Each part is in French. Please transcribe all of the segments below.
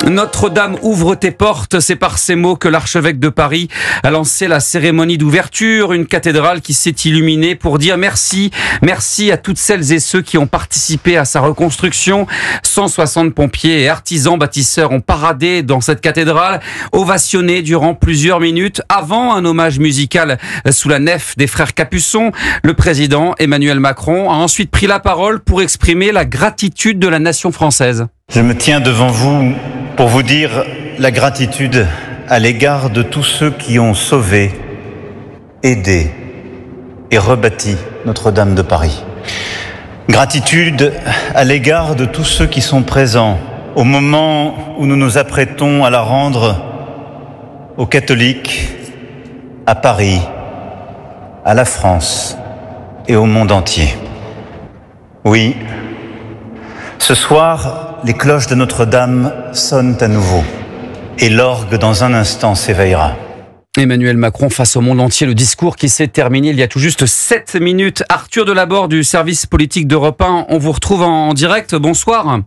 Notre-Dame ouvre tes portes, c'est par ces mots que l'archevêque de Paris a lancé la cérémonie d'ouverture, une cathédrale qui s'est illuminée pour dire merci à toutes celles et ceux qui ont participé à sa reconstruction. 160 pompiers et artisans bâtisseurs ont paradé dans cette cathédrale, ovationnés durant plusieurs minutes avant un hommage musical sous la nef des frères Capuçon. Le président Emmanuel Macron a ensuite pris la parole pour exprimer la gratitude de la nation française. Je me tiens devant vous pour vous dire la gratitude à l'égard de tous ceux qui ont sauvé, aidé et rebâti Notre-Dame de Paris. Gratitude à l'égard de tous ceux qui sont présents au moment où nous nous apprêtons à la rendre aux catholiques, à Paris, à la France et au monde entier. Oui, ce soir, les cloches de Notre-Dame sonnent à nouveau et l'orgue dans un instant s'éveillera. Emmanuel Macron face au monde entier, le discours qui s'est terminé il y a tout juste 7 minutes. Arthur Delaborde du service politique d'Europe 1, on vous retrouve en direct. Bonsoir.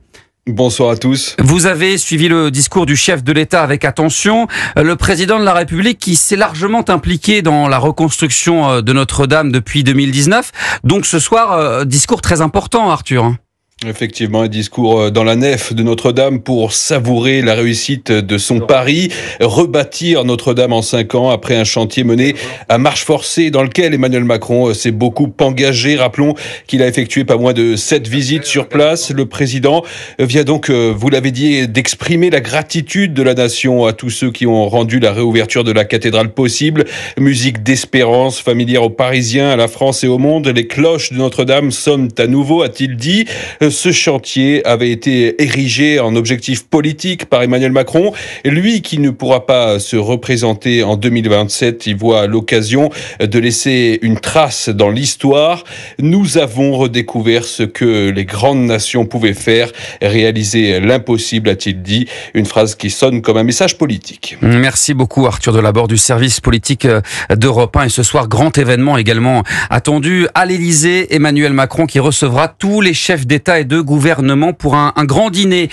Bonsoir à tous. Vous avez suivi le discours du chef de l'État avec attention. Le président de la République qui s'est largement impliqué dans la reconstruction de Notre-Dame depuis 2019. Donc ce soir, discours très important, Arthur. Effectivement, un discours dans la nef de Notre-Dame pour savourer la réussite de son pari, rebâtir Notre-Dame en 5 ans après un chantier mené à marche forcée dans lequel Emmanuel Macron s'est beaucoup engagé. Rappelons qu'il a effectué pas moins de 7 visites sur place. Le président vient donc, vous l'avez dit, d'exprimer la gratitude de la nation à tous ceux qui ont rendu la réouverture de la cathédrale possible. Musique d'espérance familière aux Parisiens, à la France et au monde. Les cloches de Notre-Dame sonnent à nouveau, a-t-il dit. Ce chantier avait été érigé en objectif politique par Emmanuel Macron. Lui qui ne pourra pas se représenter en 2027, il voit l'occasion de laisser une trace dans l'histoire. Nous avons redécouvert ce que les grandes nations pouvaient faire, réaliser l'impossible, a-t-il dit. Une phrase qui sonne comme un message politique. Merci beaucoup Arthur Delaborde du service politique d'Europe 1. Et ce soir, grand événement également attendu à l'Élysée. Emmanuel Macron qui recevra tous les chefs d'État et de gouvernement pour un grand dîner.